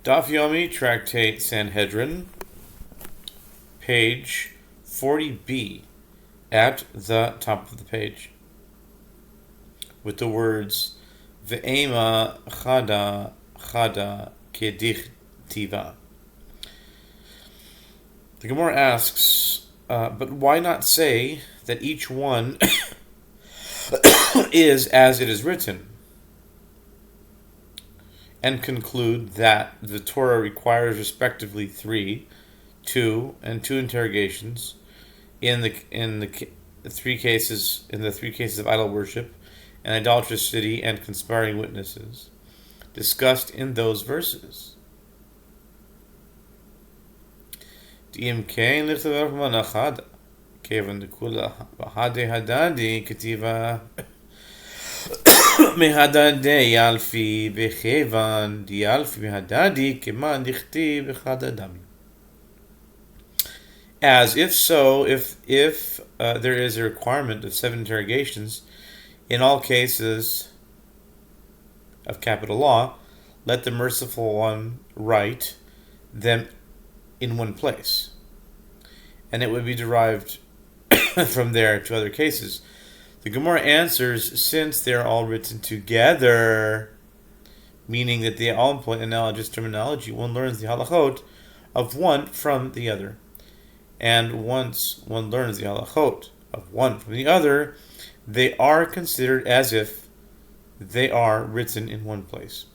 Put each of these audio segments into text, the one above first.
Daf Yomi, Tractate Sanhedrin, page 40b, at the top of the page, with the words Ve'ema chada chada kedichtiva. The Gemara asks, but why not say that each one is as it is written, and conclude that the Torah requires respectively 3, 2, and 2 interrogations in the three cases of idol worship and idolatrous city and conspiring witnesses discussed in those verses. As if so, if there is a requirement of 7 interrogations in all cases of capital law, let the merciful one write them in one place, and it would be derived from there to other cases. The Gemara answers, since they are all written together, meaning that they all employ analogous terminology, one learns the halachot of one from the other. And once one learns the halachot of one from the other, they are considered as if they are written in one place.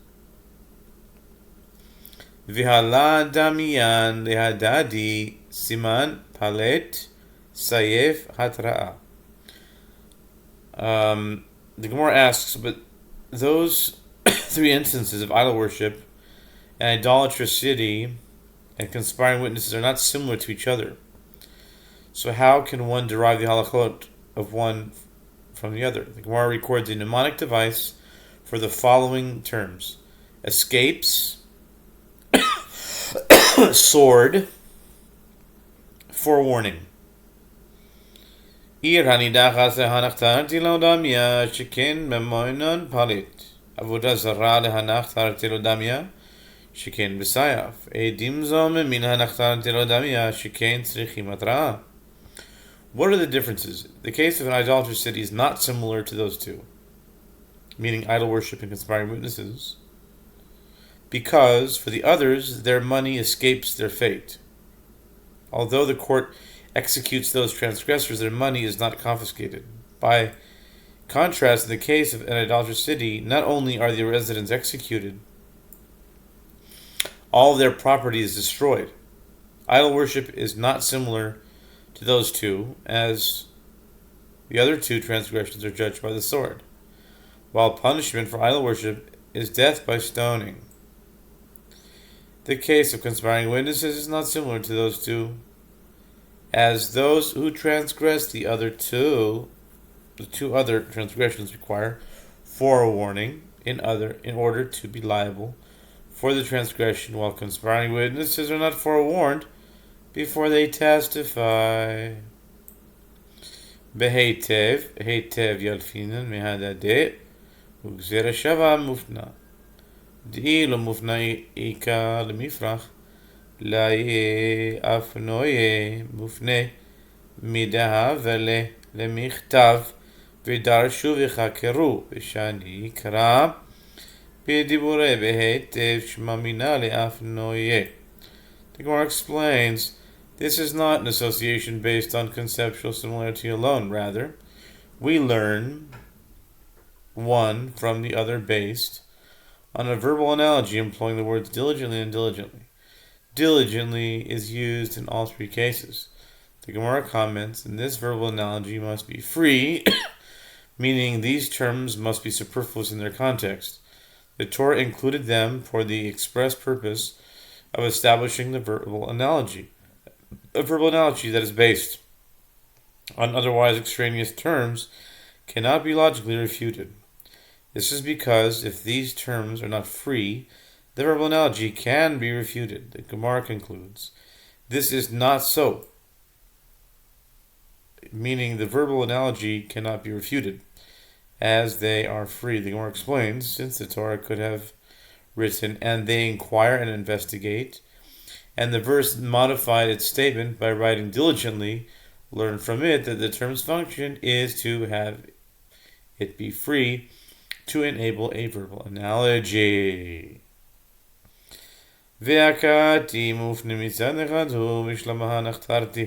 V'hala damiyan lehadadi siman palet sayef hatra'a. The Gemara asks, but those 3 instances of idol worship and idolatrous city and conspiring witnesses are not similar to each other. So how can one derive the halachot of one from the other? The Gemara records a mnemonic device for the following terms: escapes, sword, forewarning. Ir hanidachas lehanachtarti laudamia shekin memoinon palit. Avodah zara lehanachtarti laudamia shekin b'sayaf. Edim zo memin hanachtarti laudamia shekin tzrichim atra'ah. What are the differences? The case of an idolatrous city is not similar to those two, meaning idol worship and conspiring witnesses, because for the others, their money escapes their fate. Although the court executes those transgressors, their money is not confiscated. By contrast, in the case of an idolatrous city, not only are the residents executed, all of their property is destroyed. Idol worship is not similar to those two, as the other 2 transgressions are judged by the sword, while punishment for idol worship is death by stoning. The case of conspiring witnesses is not similar to those 2, as those who transgress the two other transgressions require forewarning in order to be liable for the transgression, while conspiring witnesses are not forewarned before they testify. Beheitev, heitev yalfinan mehadadeh, ugzera shava mufna. Di lo mufna ika lemifrach, la ye afnoye mufne midaha vele lemichtav, v'darshu v'chakeru, v'shani ikra, b'dibure beheitev shmamina le'afnoye. The Gemara explains, this is not an association based on conceptual similarity alone. Rather, we learn one from the other based on a verbal analogy employing the words diligently and diligently. Diligently is used in all 3 cases. The Gemara comments, and this verbal analogy must be free, meaning these terms must be superfluous in their context. The Torah included them for the express purpose of establishing the verbal analogy. A verbal analogy that is based on otherwise extraneous terms cannot be logically refuted. This is because if these terms are not free, the verbal analogy can be refuted. The Gemara concludes, this is not so, meaning the verbal analogy cannot be refuted, as they are free. The Gemara explains, since the Torah could have written, and they inquire and investigate. And the verse modified its statement by writing diligently. Learn from it that the term's function is to have it be free to enable a verbal analogy. והקראתי מופנה מצד אחד הוא משלמה נחתרתי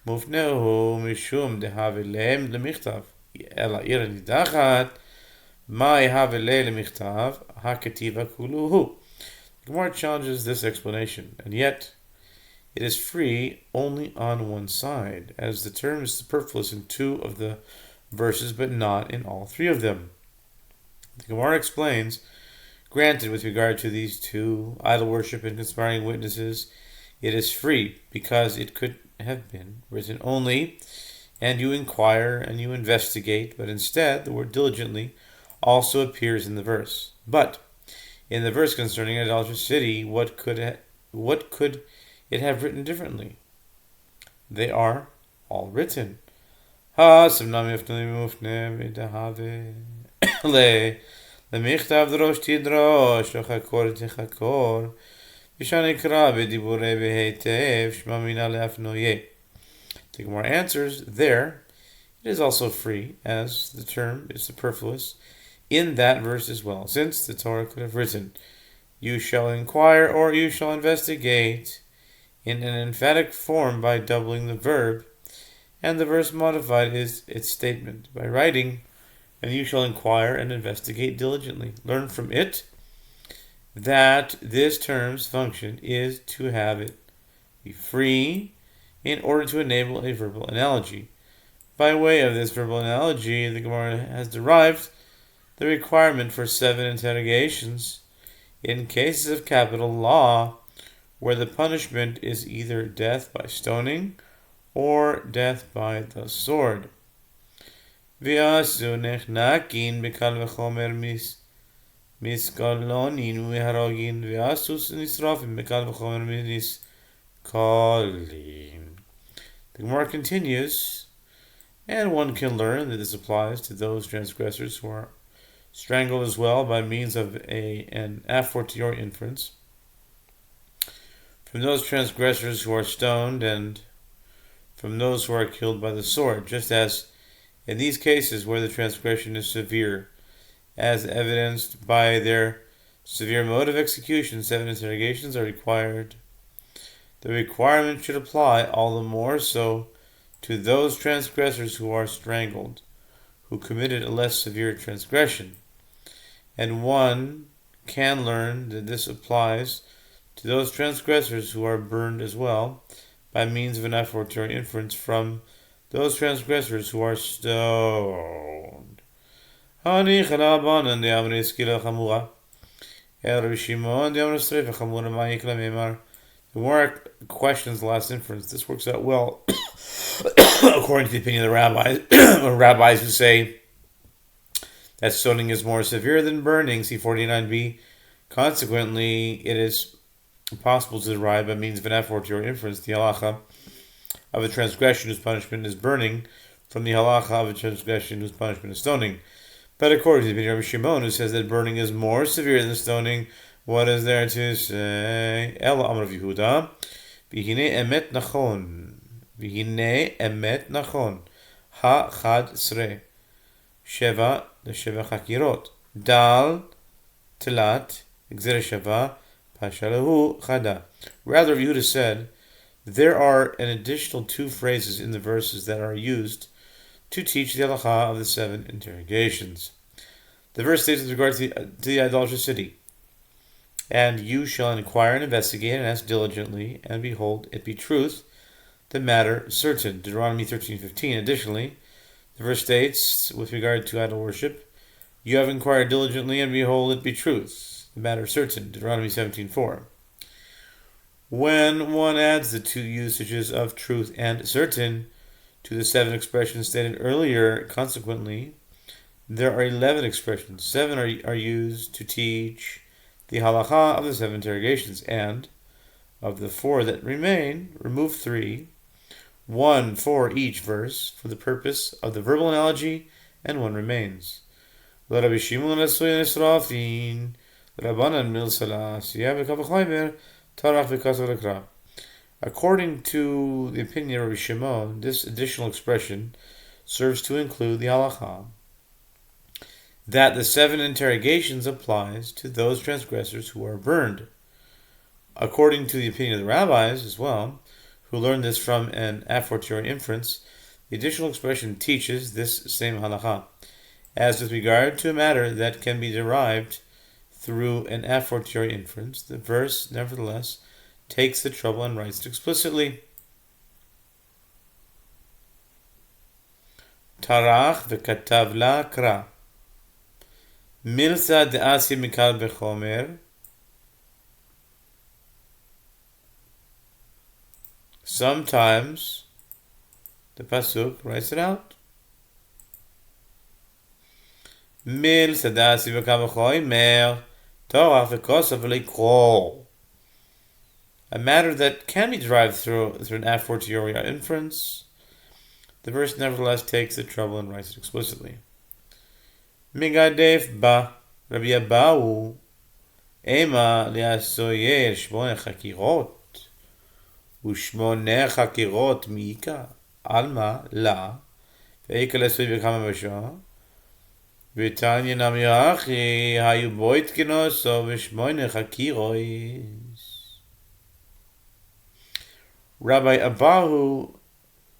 מופנה הוא משום דהווה להם למכתב אלא עיר נידחת מה יהווה לה למכתב הכתיבה כולו הוא. The Gemara challenges this explanation, and yet it is free only on one side, as the term is superfluous in two of the verses but not in all three of them. The Gemara explains, granted, with regard to these two, idol worship and conspiring witnesses, it is free because it could have been written only, and you inquire and you investigate, but instead the word diligently also appears in the verse. But in the verse concerning an idolatrous city, what could it have written differently? They are all written. למכתב דרוש תדרוש, וחקור תחקור, ושנקרא בדיבורי בהיטב, שמע מינה להפנויה. The Gemara answers, there, it is also free, as the term is superfluous, in that verse as well, since the Torah could have written, you shall inquire or you shall investigate, in an emphatic form by doubling the verb, and the verse modified is its statement by writing, and you shall inquire and investigate diligently. Learn from it that this term's function is to have it be free in order to enable a verbal analogy. By way of this verbal analogy, the Gemara has derived the requirement for 7 interrogations in cases of capital law where the punishment is either death by stoning or death by the sword. ויעשו נחנקין בקל וחומר מסקלונין ומהרוגין ויעשו נשרופין בקל וחומר מסקלין. The Gemara continues, and one can learn that this applies to those transgressors who are strangled as well by means of an a fortiori inference, from those transgressors who are stoned, and from those who are killed by the sword, just as in these cases where the transgression is severe, as evidenced by their severe mode of execution, 7 interrogations are required. The requirement should apply all the more so to those transgressors who are strangled, who committed a less severe transgression. And one can learn that this applies to those transgressors who are burned as well, by means of an a fortiori inference from those transgressors who are stoned. The Gemara questions the last inference. This works out well, according to the opinion of the rabbis, rabbis who say that stoning is more severe than burning, see 49b. Consequently, it is possible to derive by means of an a fortiori inference the halacha of a transgression whose punishment is burning from the halacha of a transgression whose punishment is stoning. But according to the opinion of Shimon, who says that burning is more severe than stoning, what is there to say? Ela Amar Yehuda, v'hinei emet nachon, v'hinei emet nachon, ha-chad sre, sheva, the sheva chakirot, dal, telat, gzera sheva, pashalahu chada. Rather, Yehuda said, there are an additional 2 phrases in the verses that are used to teach the halacha of the 7 interrogations. The verse states with regard to the idolatrous city, and you shall inquire and investigate and ask diligently, and behold, it be truth, the matter certain. Deuteronomy 13:15. Additionally, the verse states with regard to idol worship, you have inquired diligently, and behold, it be truth, the matter certain. Deuteronomy 17:4. When one adds the 2 usages of truth and certain to the 7 expressions stated earlier, consequently, there are 11 expressions. 7 are used to teach the halacha of the 7 interrogations, and of the 4 that remain, remove 3, 1 for each verse, for the purpose of the verbal analogy, and 1 remains. Rabbanan mil salas, Yabekavachaimer, Tarach Vikasavakra. According to the opinion of Rabbi Shimon, this additional expression serves to include the halacha that the 7 interrogations applies to those transgressors who are burned. According to the opinion of the rabbis as well, who learned this from an a fortiori inference, the additional expression teaches this same halacha. As with regard to a matter that can be derived through an a fortiori inference, the verse, nevertheless, takes the trouble and writes it explicitly. Tarach v'katav la kra. Milsa de'asi mikal b'chomer. Sometimes the pasuk writes it out. Milsa de'asi mikal b'chomer. Tarach v'kosav v'leikro. A matter that can be derived through an a fortiori inference, the verse nevertheless takes the trouble and writes it explicitly. Migadef ba Rabbi Abahu ema liasoyer shmone chakirot ushmone chakirot miika alma la veika lesui v'kama b'shah v'tanya namirachi hayu boit kenoso v'shmone chakirois. Rabbi Abahu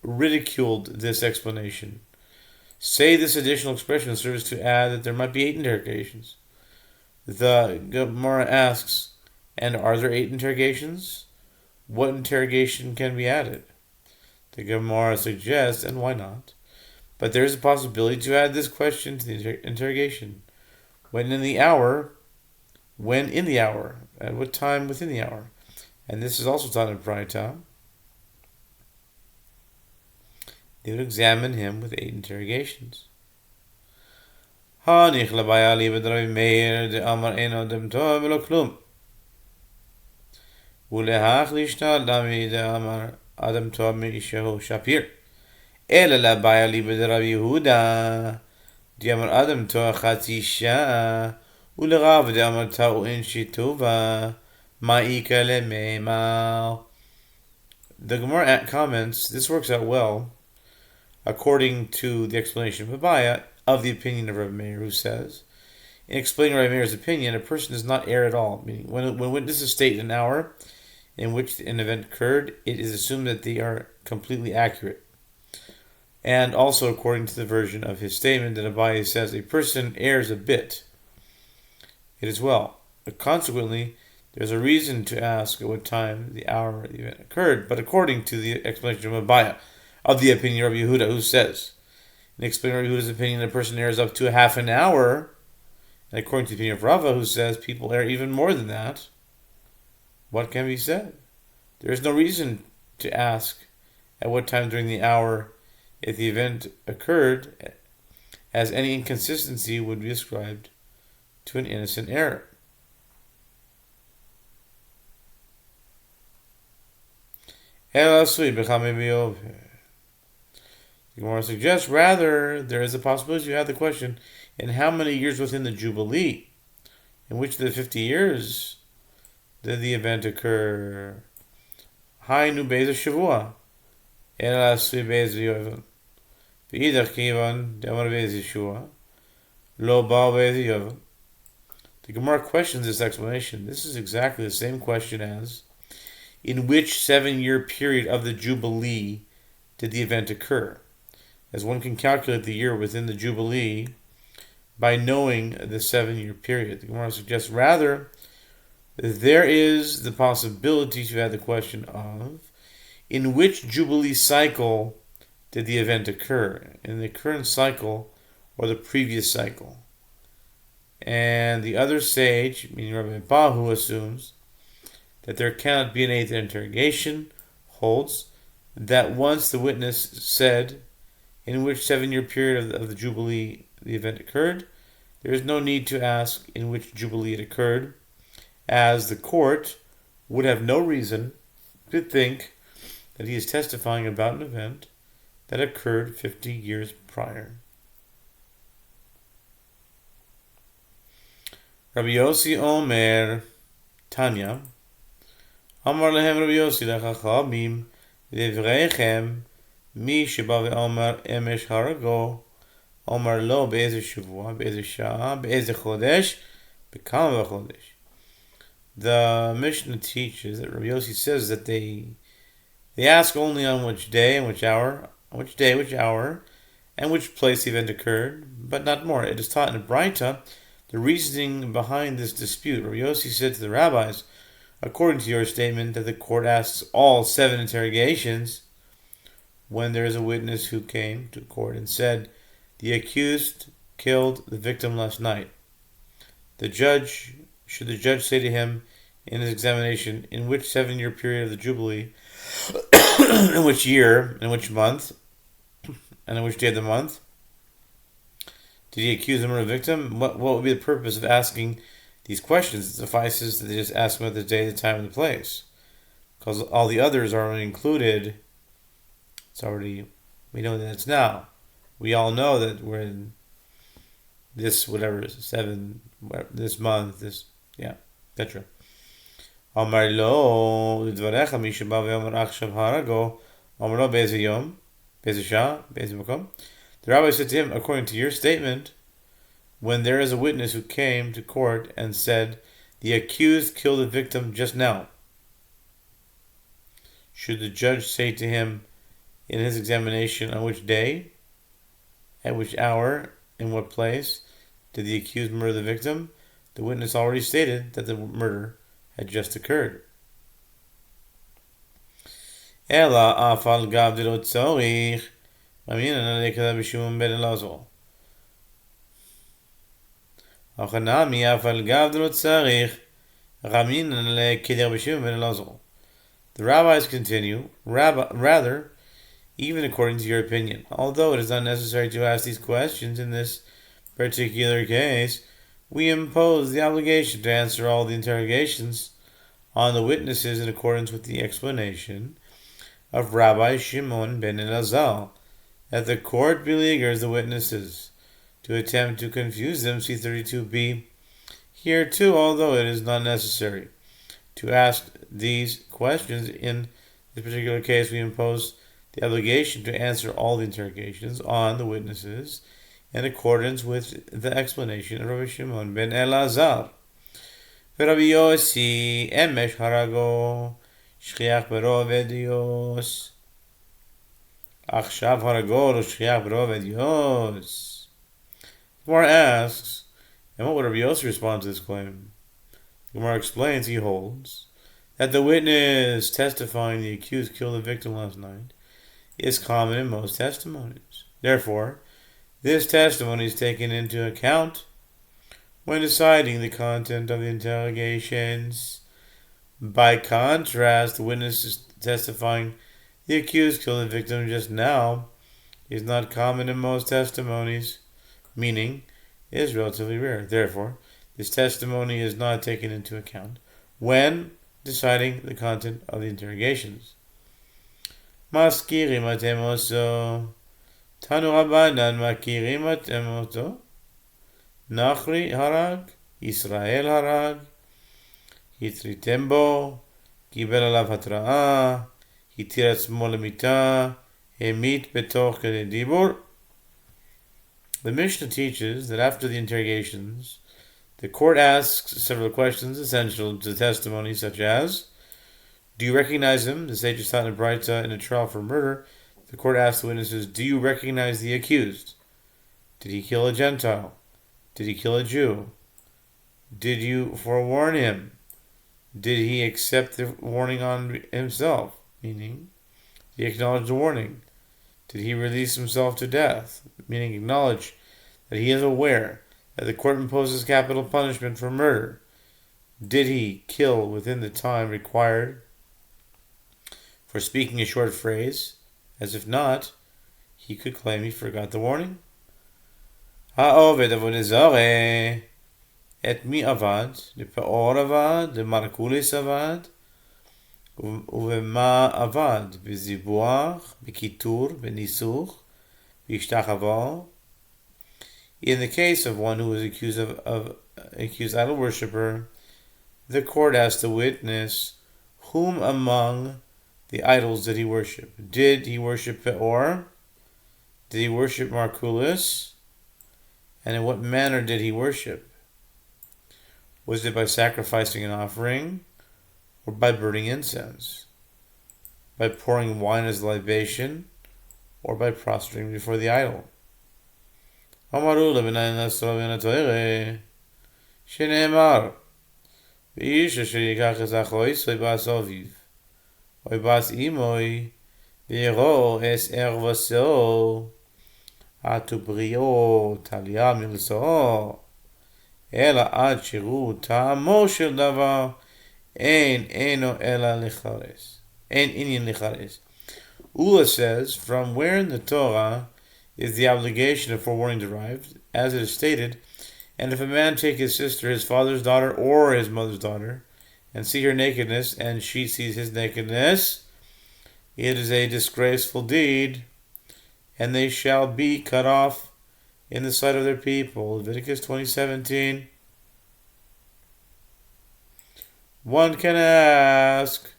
ridiculed this explanation. Say this additional expression serves to add that there might be 8 interrogations. The Gemara asks, and are there 8 interrogations? What interrogation can be added? The Gemara suggests, and why not? But there is a possibility to add this question to the interrogation. When in the hour? At what time within the hour? And this is also taught in Praita. They would examine him with 8 interrogations. Hanich labayali b'Rabbi Meir de amar eno dem tov v'lo klum. Ulehach lishna dami de amar adam tov me'ishehu shapir. Ela labayali b'Rabbi Yehuda de amar adam tov chatzi shah. Ulerav de amar ta'u in shituva ma'ika le'meimah. The Gemara comments, this works out well, according to the explanation of Abaya, of the opinion of Rabbi Meir, who says, in explaining Rabbi Meir's opinion, a person does not err at all. Meaning, when witnesses state an hour in which an event occurred, it is assumed that they are completely accurate. And also, according to the version of his statement, that Abaya says a person errs a bit. It is well. But consequently, there's a reason to ask at what time the hour the event occurred. But according to the explanation of Abaya, of the opinion of Rabbi Yehuda, who says, in explaining Rabbi Yehuda's opinion, a person errs up to a half an hour, and according to the opinion of Rava, who says people err even more than that, what can be said? There is no reason to ask at what time during the hour if the event occurred, as any inconsistency would be ascribed to an innocent error. The Gemara suggests, rather, there is a possibility you have the question, in how many years within the Jubilee? In which of the 50 years did the event occur? Hainu Be'ez Shavua. Ela Asui Be'ez Yovel. V'idach Kivan Demar Be'ez Yeshua. Lo Ba Be'ez Yovel. The Gemara questions this explanation. This is exactly the same question as, in which 7-year period of the Jubilee did the event occur? As one can calculate the year within the Jubilee by knowing the 7-year period. The Gemara suggests, rather, there is the possibility to add the question of, in which Jubilee cycle did the event occur? In the current cycle or the previous cycle? And the other sage, meaning Rabbi Bahu, assumes that there cannot be an 8th interrogation, holds that once the witness said in which 7-year period of the Jubilee the event occurred, there is no need to ask in which Jubilee it occurred, as the court would have no reason to think that he is testifying about an event that occurred 50 years prior. Rabbi Yossi Omer, Tanya, Amar lehem Rabbi Yossi lechachamim, Devreichem, Mi sheba ve'omar emesh harago, Omar lo be'eze shavua, be'eze shah, be'eze chodesh, bekama v'chodesh. The Mishnah teaches that Rabbi Yossi says that they ask only on which day and which hour, and which place the event occurred, but not more. It is taught in the Braita the reasoning behind this dispute. Rabbi Yossi said to the rabbis, according to your statement that the court asks all 7 interrogations, when there is a witness who came to court and said, the accused killed the victim last night, should the judge say to him in his examination, in which 7-year period of the Jubilee, in which year, in which month, and on which day of the month, did he accuse the murder victim? What would be the purpose of asking these questions? It suffices that they just ask about the day, the time, and the place. Because all the others are already included. We know that it's now. We all know that we're in this, whatever, 7, this month, etc. Amar lo, לדבריך מי שבא ואומר עכשיו הרגו, אמר לו באיזה יום, באיזה שעה, באיזה מקום. The rabbi said to him, according to your statement, when there is a witness who came to court and said, the accused killed the victim just now, should the judge say to him in his examination on which day, at which hour, in what place, did the accused murder the victim? The witness already stated that the murder had just occurred. Ela afal gav de lo tzorich. The rabbis continue, rather, even according to your opinion, although it is not necessary to ask these questions in this particular case, we impose the obligation to answer all the interrogations on the witnesses in accordance with the explanation of Rabbi Shimon ben Elazar, that the court beleaguers the witnesses to attempt to confuse them. See 32b. Here too, although it is not necessary to ask these questions in this particular case, we impose the obligation to answer all the interrogations on the witnesses in accordance with the explanation of Rabbi Shimon ben Elazar. Rabbi Yossi emesh harago shchiach berov edios. Achshav haragol u'shchiach berov edios. Gemara asks, and what would Rabbi Yossi respond to this claim? Gemara explains, he holds that the witness testifying the accused killed the victim last night is common in most testimonies. Therefore, this testimony is taken into account when deciding the content of the interrogations. By contrast, the witness testifying the accused killed the victim just now is not common in most testimonies, meaning it is relatively rare. Therefore, this testimony is not taken into account when deciding the content of the interrogations. Maskirim atem oso. Tanu Rabbanan makirim atem oso. Nachri harag, Israel harag, Hitritem bo, Kibel alav hatra'ah, Hitir atzmo lemita, Hemit betoch kedei dibur. The Mishnah teaches that after the interrogations, the court asks several questions essential to testimony, such as, do you recognize him? The sage is taught in Braita in a trial for murder. The court asks the witnesses, do you recognize the accused? Did he kill a Gentile? Did he kill a Jew? Did you forewarn him? Did he accept the warning on himself? Meaning, he acknowledged the warning. Did he release himself to death? Meaning, acknowledge that he is aware that the court imposes capital punishment for murder. Did he kill within the time required for speaking a short phrase? As if not, he could claim he forgot the warning. Ha'oved avodah zareh, et mi avad, lepeor avad, lemarkulis avad, ובמה עבד? בזיבוח, בקיטור, בניסוך, בהשתחוו. In the case of one who is accused idol worshiper, the court asked the witness, whom among the idols did he worship? Did he worship Peor? Did he worship Marculus? And in what manner did he worship? Was it by sacrificing an offering, or by burning incense? By pouring wine as libation, or by prostrating before the idol? אמרו לבני נסרו מן התורה, שנאמר, ואיש אשר ייקח את אחויס ויבאס אביו, ויבאס אמוי, ויראו אס ערבסו, התובריאו תליה מלסו, אלא עד שירו טעמו של דבר, אין אינו אלא לחרס. אין עניין לחרס. Ula says, from where in the Torah is the obligation of forewarning derived, as it is stated, and if a man take his sister, his father's daughter, or his mother's daughter, and see her nakedness, and she sees his nakedness, it is a disgraceful deed, and they shall be cut off in the sight of their people. Leviticus 20:17. One can ask,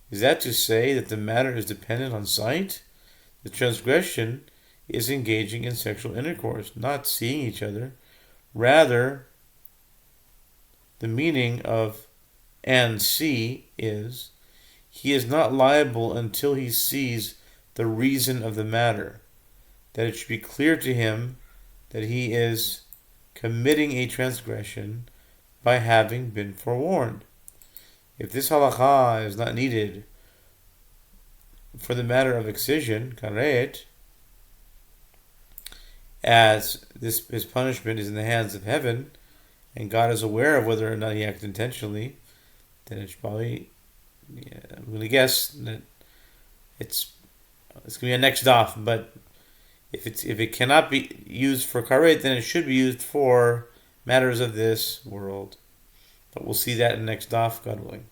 is that to say that the matter is dependent on sight? The transgression is engaging in sexual intercourse, not seeing each other. Rather, the meaning of and see is, he is not liable until he sees the reason of the matter, that it should be clear to him that he is committing a transgression by having been forewarned. If this halakha is not needed for the matter of excision, karet, as his punishment is in the hands of heaven, and God is aware of whether or not he acted intentionally, then it's probably, I'm going to guess that it's going to be a next daf. But if it cannot be used for karet, then it should be used for matters of this world. But we'll see that in the next daf, God willing.